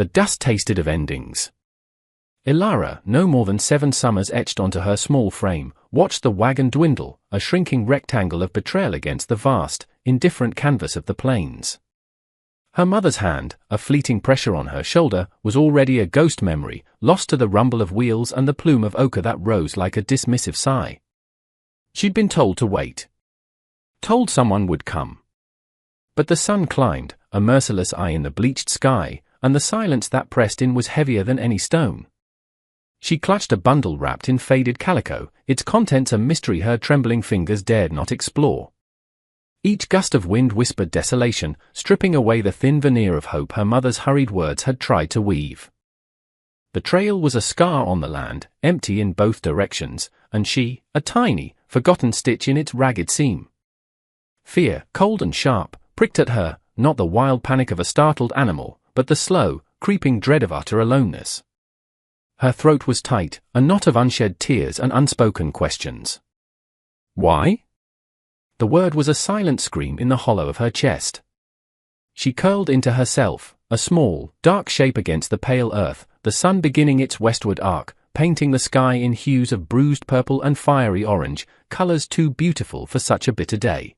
The dust tasted of endings. Ilara, no more than 7 summers etched onto her small frame, watched the wagon dwindle, a shrinking rectangle of betrayal against the vast, indifferent canvas of the plains. Her mother's hand, a fleeting pressure on her shoulder, was already a ghost memory, lost to the rumble of wheels and the plume of ochre that rose like a dismissive sigh. She'd been told to wait. Told someone would come. But the sun climbed, a merciless eye in the bleached sky, and the silence that pressed in was heavier than any stone. She clutched a bundle wrapped in faded calico, its contents a mystery her trembling fingers dared not explore. Each gust of wind whispered desolation, stripping away the thin veneer of hope her mother's hurried words had tried to weave. The trail was a scar on the land, empty in both directions, and she, a tiny, forgotten stitch in its ragged seam. Fear, cold and sharp, pricked at her, not the wild panic of a startled animal, but the slow, creeping dread of utter aloneness. Her throat was tight, a knot of unshed tears and unspoken questions. Why? The word was a silent scream in the hollow of her chest. She curled into herself, a small, dark shape against the pale earth, the sun beginning its westward arc, painting the sky in hues of bruised purple and fiery orange, colors too beautiful for such a bitter day.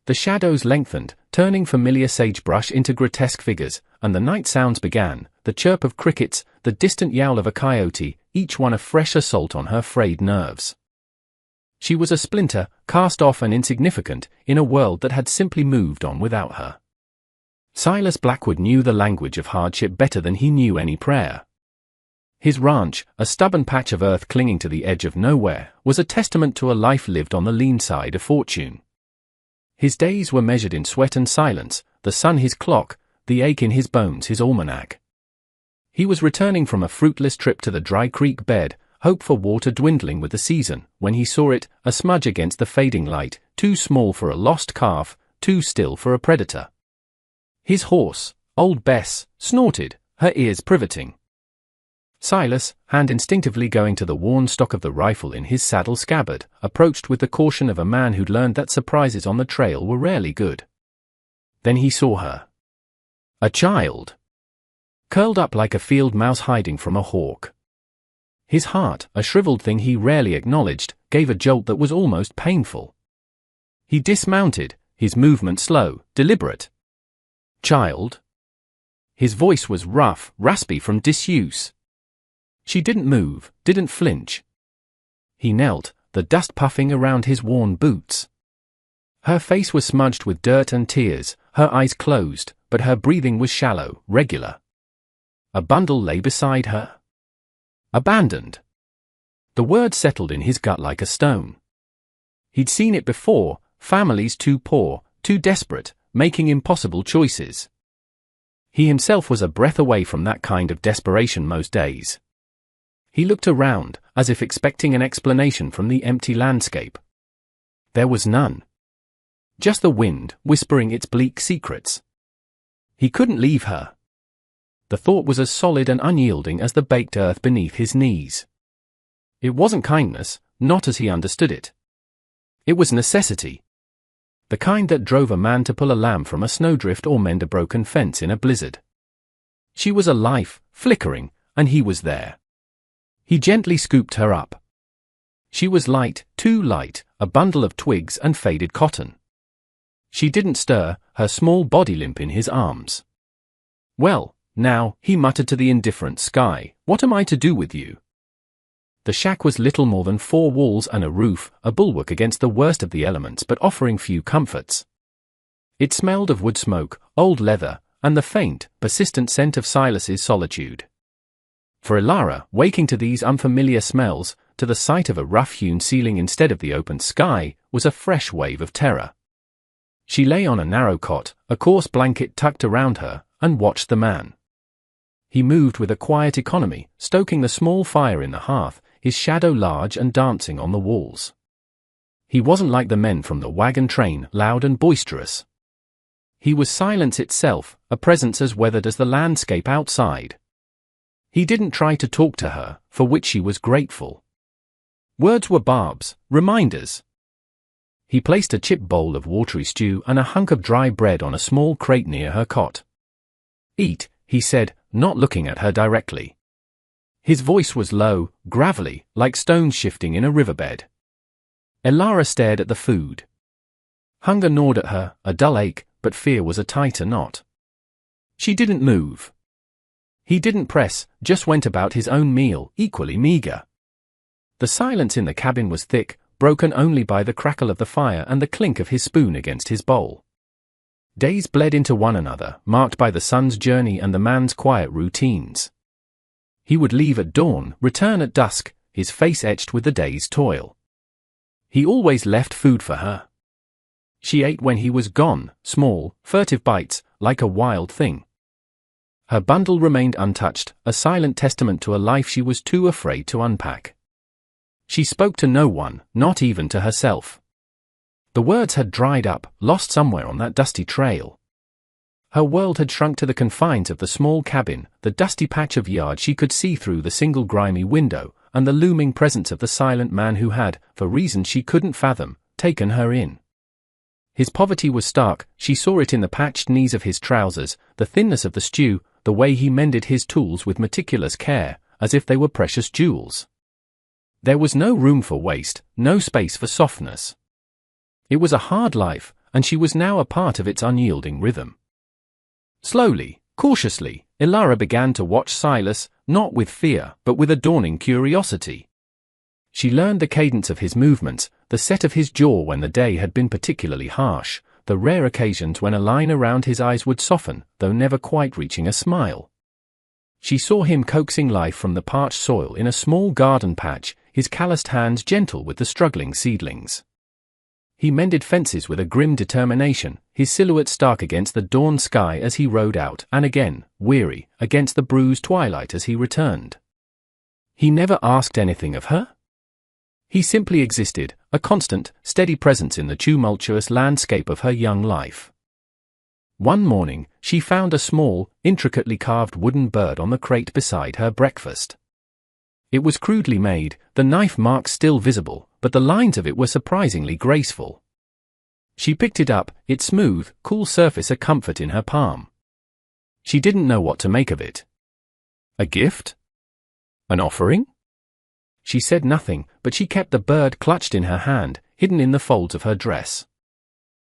The shadows lengthened, turning familiar sagebrush into grotesque figures, and the night sounds began, the chirp of crickets, the distant yowl of a coyote, each one a fresh assault on her frayed nerves. She was a splinter, cast off and insignificant, in a world that had simply moved on without her. Silas Blackwood knew the language of hardship better than he knew any prayer. His ranch, a stubborn patch of earth clinging to the edge of nowhere, was a testament to a life lived on the lean side of fortune. His days were measured in sweat and silence, the sun his clock, the ache in his bones his almanac. He was returning from a fruitless trip to the dry creek bed, hope for water dwindling with the season, when he saw it, a smudge against the fading light, too small for a lost calf, too still for a predator. His horse, old Bess, snorted, her ears privating. Silas, hand instinctively going to the worn stock of the rifle in his saddle scabbard, approached with the caution of a man who'd learned that surprises on the trail were rarely good. Then he saw her. A child. Curled up like a field mouse hiding from a hawk. His heart, a shriveled thing he rarely acknowledged, gave a jolt that was almost painful. He dismounted, his movement slow, deliberate. Child. His voice was rough, raspy from disuse. She didn't move, didn't flinch. He knelt, the dust puffing around his worn boots. Her face was smudged with dirt and tears, her eyes closed, but her breathing was shallow, regular. A bundle lay beside her. Abandoned. The word settled in his gut like a stone. He'd seen it before, families too poor, too desperate, making impossible choices. He himself was a breath away from that kind of desperation most days. He looked around, as if expecting an explanation from the empty landscape. There was none. Just the wind, whispering its bleak secrets. He couldn't leave her. The thought was as solid and unyielding as the baked earth beneath his knees. It wasn't kindness, not as he understood it. It was necessity. The kind that drove a man to pull a lamb from a snowdrift or mend a broken fence in a blizzard. She was a life, flickering, and he was there. He gently scooped her up. She was light, too light, a bundle of twigs and faded cotton. She didn't stir, her small body limp in his arms. Well, now, he muttered to the indifferent sky, what am I to do with you? The shack was little more than 4 walls and a roof, a bulwark against the worst of the elements but offering few comforts. It smelled of wood smoke, old leather, and the faint, persistent scent of Silas's solitude. For Ilara, waking to these unfamiliar smells, to the sight of a rough-hewn ceiling instead of the open sky, was a fresh wave of terror. She lay on a narrow cot, a coarse blanket tucked around her, and watched the man. He moved with a quiet economy, stoking the small fire in the hearth, his shadow large and dancing on the walls. He wasn't like the men from the wagon train, loud and boisterous. He was silence itself, a presence as weathered as the landscape outside. He didn't try to talk to her, for which she was grateful. Words were barbs, reminders. He placed a chip bowl of watery stew and a hunk of dry bread on a small crate near her cot. Eat, he said, not looking at her directly. His voice was low, gravelly, like stones shifting in a riverbed. Elara stared at the food. Hunger gnawed at her, a dull ache, but fear was a tighter knot. She didn't move. He didn't press, just went about his own meal, equally meager. The silence in the cabin was thick, broken only by the crackle of the fire and the clink of his spoon against his bowl. Days bled into one another, marked by the sun's journey and the man's quiet routines. He would leave at dawn, return at dusk, his face etched with the day's toil. He always left food for her. She ate when he was gone, small, furtive bites, like a wild thing. Her bundle remained untouched, a silent testament to a life she was too afraid to unpack. She spoke to no one, not even to herself. The words had dried up, lost somewhere on that dusty trail. Her world had shrunk to the confines of the small cabin, the dusty patch of yard she could see through the single grimy window, and the looming presence of the silent man who had, for reasons she couldn't fathom, taken her in. His poverty was stark, she saw it in the patched knees of his trousers, the thinness of the stew, the way he mended his tools with meticulous care, as if they were precious jewels. There was no room for waste, no space for softness. It was a hard life, and she was now a part of its unyielding rhythm. Slowly, cautiously, Elara began to watch Silas, not with fear, but with a dawning curiosity. She learned the cadence of his movements, the set of his jaw when the day had been particularly harsh, the rare occasions when a line around his eyes would soften, though never quite reaching a smile. She saw him coaxing life from the parched soil in a small garden patch, his calloused hands gentle with the struggling seedlings. He mended fences with a grim determination, his silhouette stark against the dawn sky as he rode out, and again, weary, against the bruised twilight as he returned. He never asked anything of her. He simply existed, a constant, steady presence in the tumultuous landscape of her young life. One morning, she found a small, intricately carved wooden bird on the crate beside her breakfast. It was crudely made, the knife marks still visible, but the lines of it were surprisingly graceful. She picked it up, its smooth, cool surface a comfort in her palm. She didn't know what to make of it. A gift? An offering? She said nothing, but she kept the bird clutched in her hand, hidden in the folds of her dress.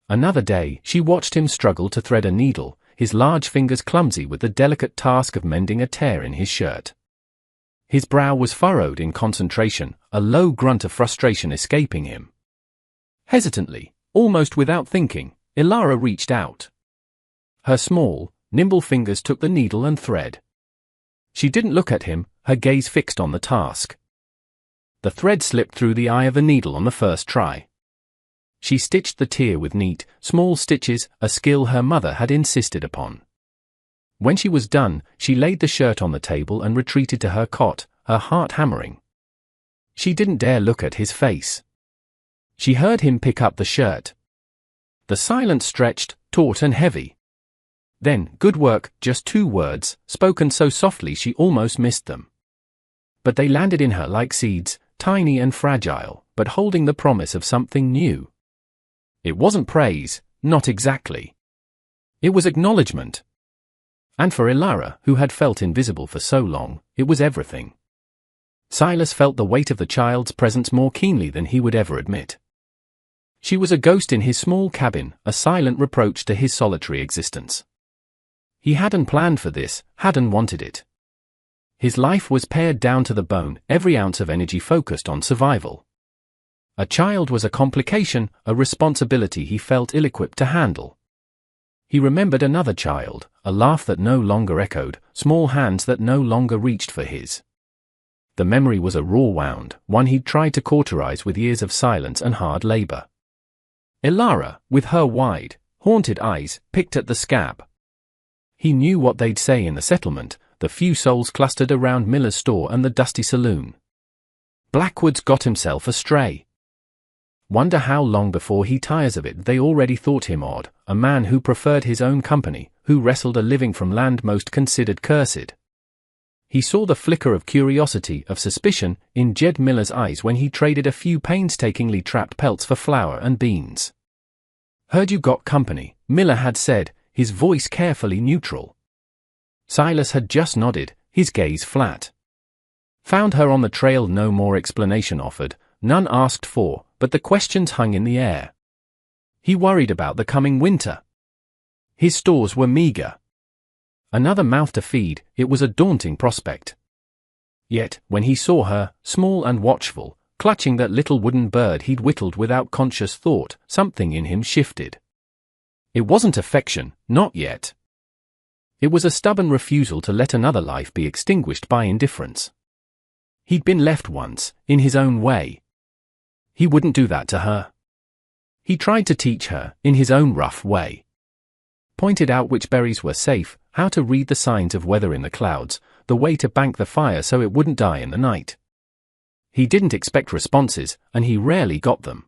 Another day, she watched him struggle to thread a needle, his large fingers clumsy with the delicate task of mending a tear in his shirt. His brow was furrowed in concentration, a low grunt of frustration escaping him. Hesitantly, almost without thinking, Elara reached out. Her small, nimble fingers took the needle and thread. She didn't look at him, her gaze fixed on the task. The thread slipped through the eye of the needle on the first try. She stitched the tear with neat, small stitches, a skill her mother had insisted upon. When she was done, she laid the shirt on the table and retreated to her cot, her heart hammering. She didn't dare look at his face. She heard him pick up the shirt. The silence stretched, taut and heavy. Then, "Good work," just 2 words, spoken so softly she almost missed them. But they landed in her like seeds, tiny and fragile, but holding the promise of something new. It wasn't praise, not exactly. It was acknowledgement. And for Elara, who had felt invisible for so long, it was everything. Silas felt the weight of the child's presence more keenly than he would ever admit. She was a ghost in his small cabin, a silent reproach to his solitary existence. He hadn't planned for this, hadn't wanted it. His life was pared down to the bone, every ounce of energy focused on survival. A child was a complication, a responsibility he felt ill-equipped to handle. He remembered another child, a laugh that no longer echoed, small hands that no longer reached for his. The memory was a raw wound, one he'd tried to cauterize with years of silence and hard labor. Elara, with her wide, haunted eyes, picked at the scab. He knew what they'd say in the settlement, the few souls clustered around Miller's store and the dusty saloon. Blackwood's got himself astray. Wonder how long before he tires of it they already thought him odd, a man who preferred his own company, who wrestled a living from land most considered cursed. He saw the flicker of curiosity, of suspicion, in Jed Miller's eyes when he traded a few painstakingly trapped pelts for flour and beans. "Heard you got company," Miller had said, his voice carefully neutral. Silas had just nodded, his gaze flat. Found her on the trail. No more explanation offered, none asked for, but the questions hung in the air. He worried about the coming winter. His stores were meager. Another mouth to feed, it was a daunting prospect. Yet, when he saw her, small and watchful, clutching that little wooden bird he'd whittled without conscious thought, something in him shifted. It wasn't affection, not yet. It was a stubborn refusal to let another life be extinguished by indifference. He'd been left once, in his own way. He wouldn't do that to her. He tried to teach her, in his own rough way. Pointed out which berries were safe, how to read the signs of weather in the clouds, the way to bank the fire so it wouldn't die in the night. He didn't expect responses, and he rarely got them.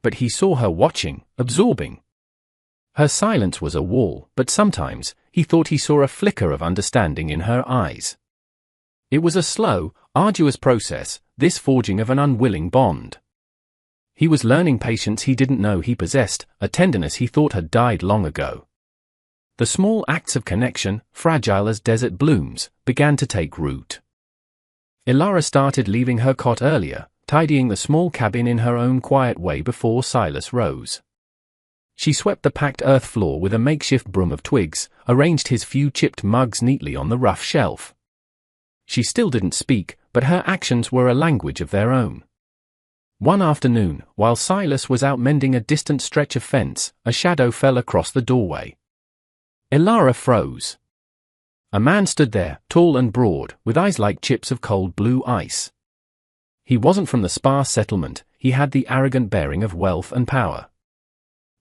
But he saw her watching, absorbing. Her silence was a wall, but sometimes, he thought he saw a flicker of understanding in her eyes. It was a slow, arduous process, this forging of an unwilling bond. He was learning patience he didn't know he possessed, a tenderness he thought had died long ago. The small acts of connection, fragile as desert blooms, began to take root. Ilara started leaving her cot earlier, tidying the small cabin in her own quiet way before Silas rose. She swept the packed earth floor with a makeshift broom of twigs, arranged his few chipped mugs neatly on the rough shelf. She still didn't speak, but her actions were a language of their own. One afternoon, while Silas was out mending a distant stretch of fence, a shadow fell across the doorway. Ilara froze. A man stood there, tall and broad, with eyes like chips of cold blue ice. He wasn't from the sparse settlement, he had the arrogant bearing of wealth and power.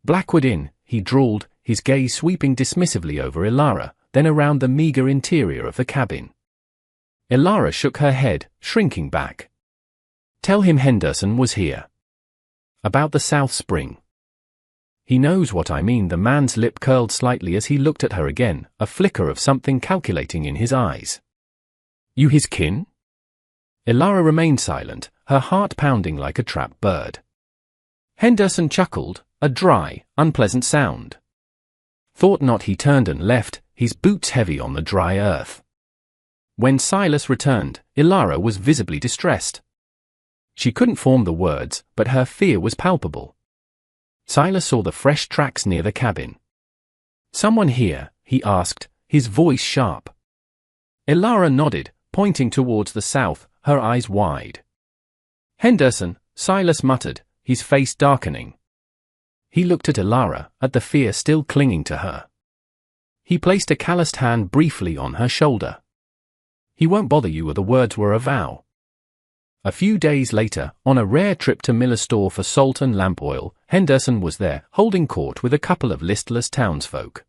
"Blackwood Inn," he drawled, his gaze sweeping dismissively over Ilara, then around the meager interior of the cabin. Ilara shook her head, shrinking back. "Tell him Henderson was here. About the South Spring." "He knows what I mean." The man's lip curled slightly as he looked at her again, a flicker of something calculating in his eyes. "You his kin?" Ilara remained silent, her heart pounding like a trapped bird. Henderson chuckled, a dry, unpleasant sound. "Thought not." He turned and left, his boots heavy on the dry earth. When Silas returned, Ilara was visibly distressed. She couldn't form the words, but her fear was palpable. Silas saw the fresh tracks near the cabin. "Someone here?" he asked, his voice sharp. Ilara nodded, pointing towards the south, her eyes wide. "Henderson," Silas muttered, his face darkening. He looked at Ilara, at the fear still clinging to her. He placed a calloused hand briefly on her shoulder. "He won't bother you," the words were a vow. A few days later, on a rare trip to Miller's store for salt and lamp oil, Henderson was there, holding court with a couple of listless townsfolk.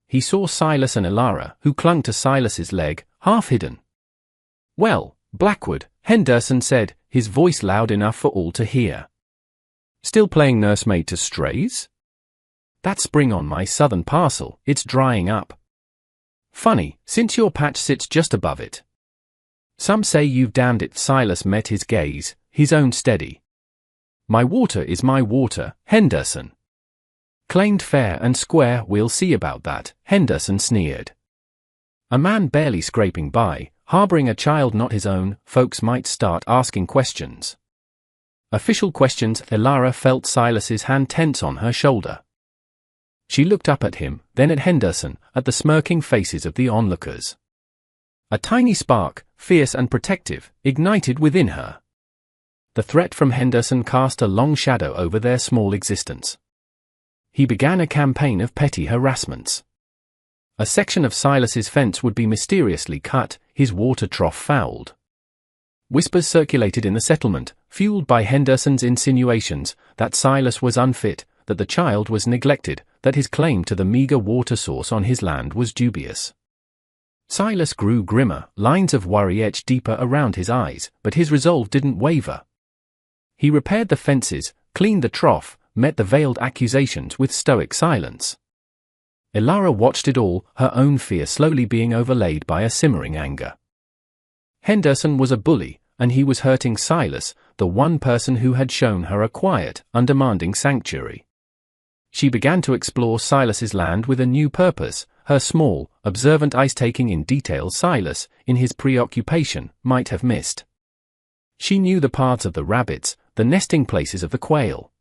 He saw Silas and Ilara, who clung to Silas's leg, half hidden. "Well, Blackwood," Henderson said, his voice loud enough for all to hear. "Still playing nursemaid to strays? That spring on my southern parcel, it's drying up. Funny, since your patch sits just above it. Some say you've dammed it." Silas met his gaze, his own steady. "My water is my water, Henderson. Claimed fair and square." "We'll see about that," Henderson sneered. A man barely scraping by, harboring a child not his own, folks might start asking questions. Official questions. Ilara felt Silas's hand tense on her shoulder. She looked up at him, then at Henderson, at the smirking faces of the onlookers. A tiny spark, fierce and protective, ignited within her. The threat from Henderson cast a long shadow over their small existence. He began a campaign of petty harassments. A section of Silas's fence would be mysteriously cut, his water trough fouled. Whispers circulated in the settlement, fueled by Henderson's insinuations, that Silas was unfit, that the child was neglected, that his claim to the meager water source on his land was dubious. Silas grew grimmer, lines of worry etched deeper around his eyes, but his resolve didn't waver. He repaired the fences, cleaned the trough, met the veiled accusations with stoic silence. Ilara watched it all, her own fear slowly being overlaid by a simmering anger. Henderson was a bully, and he was hurting Silas, the one person who had shown her a quiet, undemanding sanctuary. She began to explore Silas's land with a new purpose, her small, observant eyes taking in details Silas, in his preoccupation, might have missed. She knew the paths of the rabbits, the nesting places of the quail.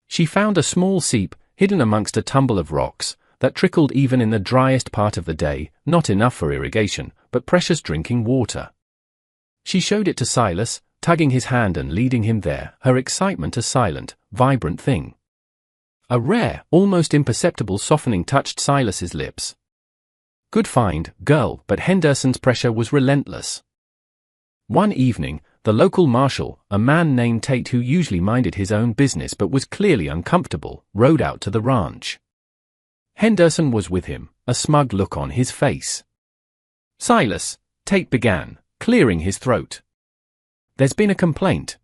She found a small seep, hidden amongst a tumble of rocks, that trickled even in the driest part of the day, not enough for irrigation, but precious drinking water. She showed it to Silas, tugging his hand and leading him there, her excitement a silent, vibrant thing. A rare, almost imperceptible softening touched Silas's lips. Good find, girl, but Henderson's pressure was relentless. One evening, the local marshal, a man named Tate who usually minded his own business but was clearly uncomfortable, rode out to the ranch. Henderson was with him, a smug look on his face. Silas, Tate began, clearing his throat. There's been a complaint.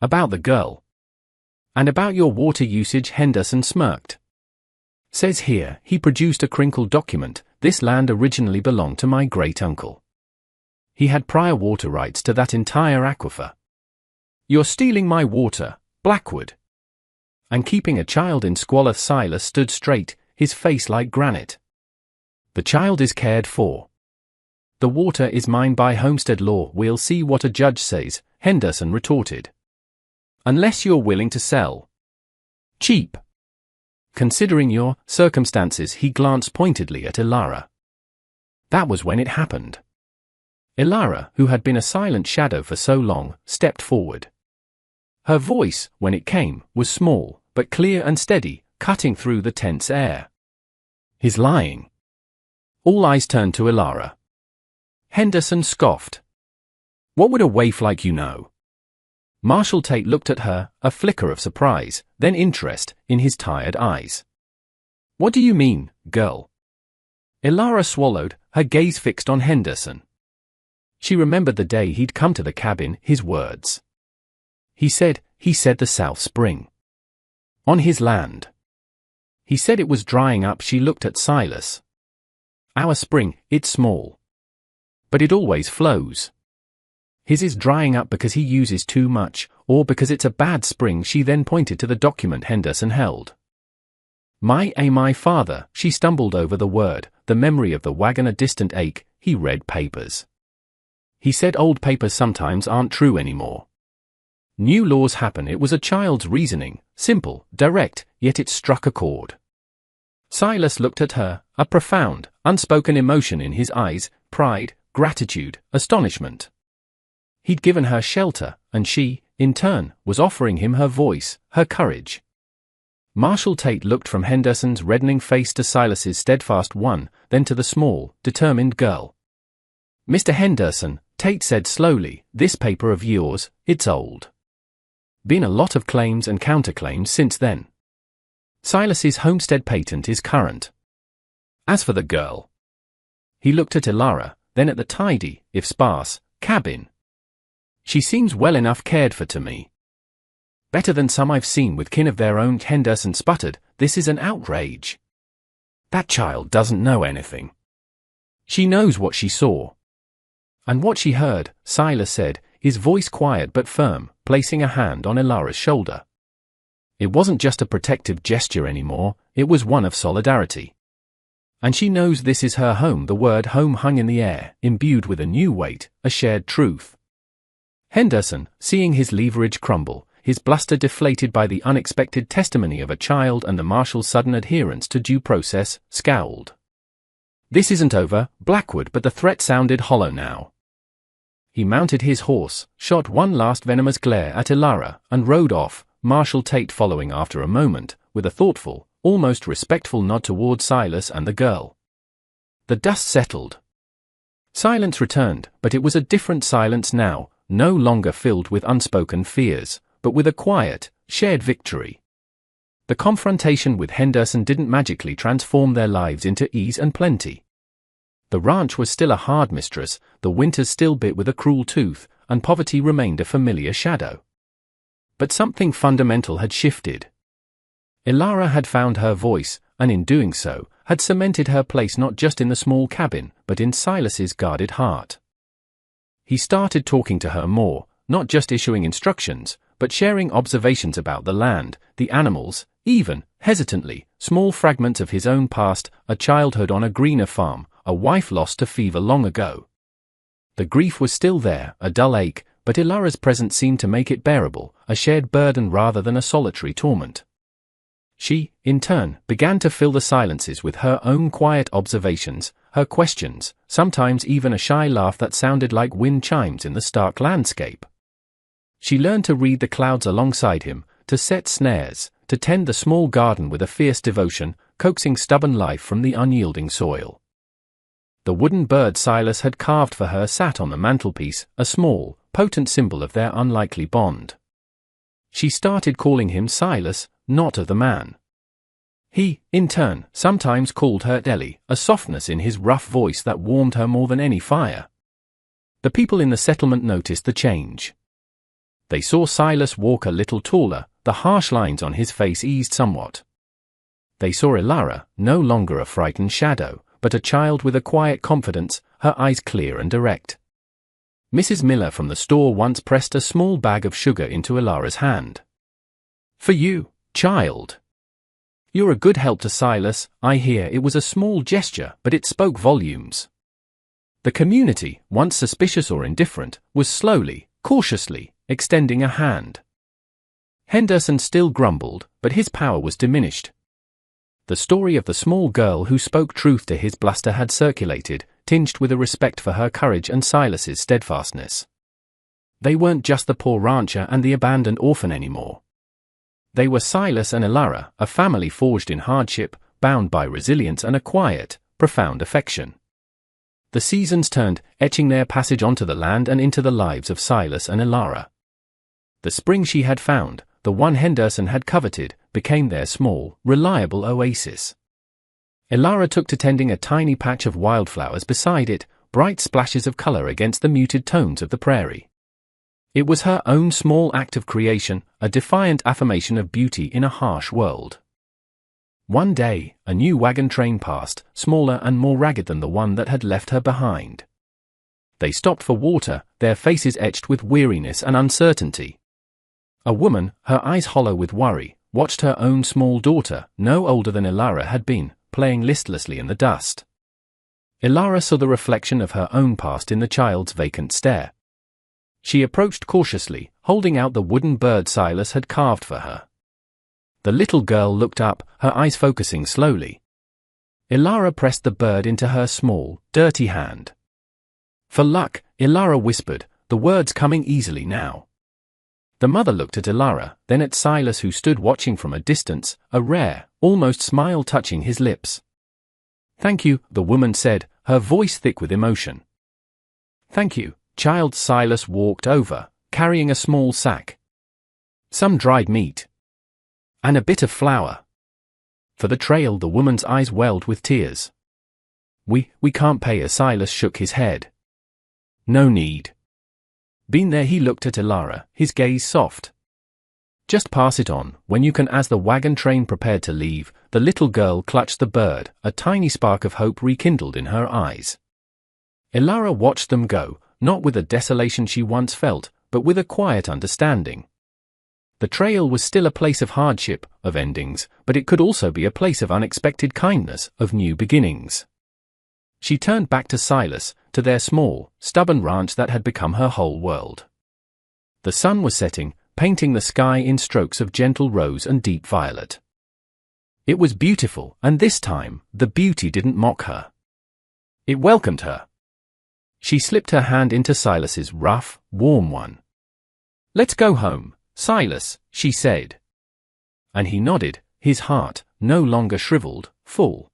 About the girl. And about your water usage, Henderson smirked. Says here, he produced a crinkled document, this land originally belonged to my great-uncle. He had prior water rights to that entire aquifer. You're stealing my water, Blackwood. And keeping a child in squalor. Silas stood straight, his face like granite. The child is cared for. The water is mine by homestead law. We'll see what a judge says, Henderson retorted. Unless you're willing to sell. Cheap. Considering your circumstances, he glanced pointedly at Ilara. That was when it happened. Ilara, who had been a silent shadow for so long, stepped forward. Her voice, when it came, was small, but clear and steady, cutting through the tense air. He's lying. All eyes turned to Ilara. Henderson scoffed. What would a waif like you know? Marshal Tate looked at her, a flicker of surprise, then interest, in his tired eyes. What do you mean, girl? Ilara swallowed, her gaze fixed on Henderson. She remembered the day he'd come to the cabin, his words. He said the South Spring. On his land. He said it was drying up. She looked at Silas. Our spring, it's small. But it always flows. His is drying up because he uses too much, or because it's a bad spring. She then pointed to the document Henderson held. My father, she stumbled over the word, the memory of the wagon a distant ache. He read papers. He said old papers sometimes aren't true anymore. New laws happen. It was a child's reasoning, simple, direct, yet it struck a chord. Silas looked at her, a profound, unspoken emotion in his eyes, pride, gratitude, astonishment. He'd given her shelter, and she, in turn, was offering him her voice, her courage. Marshal Tate looked from Henderson's reddening face to Silas's steadfast one, then to the small, determined girl. Mr. Henderson, Tate said slowly, this paper of yours, it's old. Been a lot of claims and counterclaims since then. Silas's homestead patent is current. As for the girl. He looked at Ilara, then at the tidy, if sparse, cabin. She seems well enough cared for to me. Better than some I've seen with kin of their own. Henderson sputtered, this is an outrage. That child doesn't know anything. She knows what she saw. And what she heard, Silas said, his voice quiet but firm, placing a hand on Ilara's shoulder. It wasn't just a protective gesture anymore, it was one of solidarity. And she knows this is her home. The word home hung in the air, imbued with a new weight, a shared truth. Henderson, seeing his leverage crumble, his bluster deflated by the unexpected testimony of a child and the marshal's sudden adherence to due process, scowled. This isn't over, Blackwood, but the threat sounded hollow now. He mounted his horse, shot one last venomous glare at Ilara, and rode off, Marshal Tate following after a moment, with a thoughtful, almost respectful nod toward Silas and the girl. The dust settled. Silence returned, but it was a different silence now, no longer filled with unspoken fears, but with a quiet, shared victory. The confrontation with Henderson didn't magically transform their lives into ease and plenty. The ranch was still a hard mistress, the winters still bit with a cruel tooth, and poverty remained a familiar shadow. But something fundamental had shifted. Ilara had found her voice, and in doing so, had cemented her place not just in the small cabin, but in Silas's guarded heart. He started talking to her more, not just issuing instructions, but sharing observations about the land, the animals, even, hesitantly, small fragments of his own past, a childhood on a greener farm, a wife lost to fever long ago. The grief was still there, a dull ache, but Ilara's presence seemed to make it bearable, a shared burden rather than a solitary torment. She, in turn, began to fill the silences with her own quiet observations, her questions, sometimes even a shy laugh that sounded like wind chimes in the stark landscape. She learned to read the clouds alongside him, to set snares, to tend the small garden with a fierce devotion, coaxing stubborn life from the unyielding soil. The wooden bird Silas had carved for her sat on the mantelpiece, a small, potent symbol of their unlikely bond. She started calling him Silas, not the man. He, in turn, sometimes called her Ellie, a softness in his rough voice that warmed her more than any fire. The people in the settlement noticed the change. They saw Silas walk a little taller, the harsh lines on his face eased somewhat. They saw Ilara, no longer a frightened shadow, but a child with a quiet confidence, her eyes clear and direct. Mrs. Miller from the store once pressed a small bag of sugar into Ilara's hand. "For you, child. You're a good help to Silas, I hear." It was a small gesture, but it spoke volumes. The community, once suspicious or indifferent, was slowly, cautiously, extending a hand. Henderson still grumbled, but his power was diminished. The story of the small girl who spoke truth to his bluster had circulated, tinged with a respect for her courage and Silas's steadfastness. They weren't just the poor rancher and the abandoned orphan anymore. They were Silas and Ilara, a family forged in hardship, bound by resilience and a quiet, profound affection. The seasons turned, etching their passage onto the land and into the lives of Silas and Ilara. The spring she had found, the one Henderson had coveted, became their small, reliable oasis. Ilara took to tending a tiny patch of wildflowers beside it, bright splashes of color against the muted tones of the prairie. It was her own small act of creation, a defiant affirmation of beauty in a harsh world. One day, a new wagon train passed, smaller and more ragged than the one that had left her behind. They stopped for water, their faces etched with weariness and uncertainty. A woman, her eyes hollow with worry, watched her own small daughter, no older than Ilara had been, playing listlessly in the dust. Ilara saw the reflection of her own past in the child's vacant stare. She approached cautiously, holding out the wooden bird Silas had carved for her. The little girl looked up, her eyes focusing slowly. Ilara pressed the bird into her small, dirty hand. "For luck," Ilara whispered, the words coming easily now. The mother looked at Ilara, then at Silas who stood watching from a distance, a rare, almost smile touching his lips. "Thank you," the woman said, her voice thick with emotion. "Thank you." Child Silas walked over, carrying a small sack. "Some dried meat. And a bit of flour. For the trail." The woman's eyes welled with tears. We can't pay." Silas shook his head. "No need. Been there." He looked at Ilara, his gaze soft. "Just pass it on, when you can." As the wagon train prepared to leave, the little girl clutched the bird, a tiny spark of hope rekindled in her eyes. Ilara watched them go, not with the desolation she once felt, but with a quiet understanding. The trail was still a place of hardship, of endings, but it could also be a place of unexpected kindness, of new beginnings. She turned back to Silas, to their small, stubborn ranch that had become her whole world. The sun was setting, painting the sky in strokes of gentle rose and deep violet. It was beautiful, and this time, the beauty didn't mock her. It welcomed her. She slipped her hand into Silas's rough, warm one. "Let's go home, Silas," she said. And he nodded, his heart, no longer shriveled, full.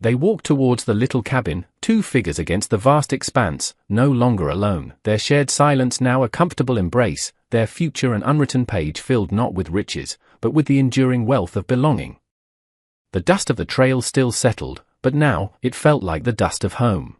They walked towards the little cabin, two figures against the vast expanse, no longer alone, their shared silence now a comfortable embrace, their future an unwritten page filled not with riches, but with the enduring wealth of belonging. The dust of the trail still settled, but now, it felt like the dust of home.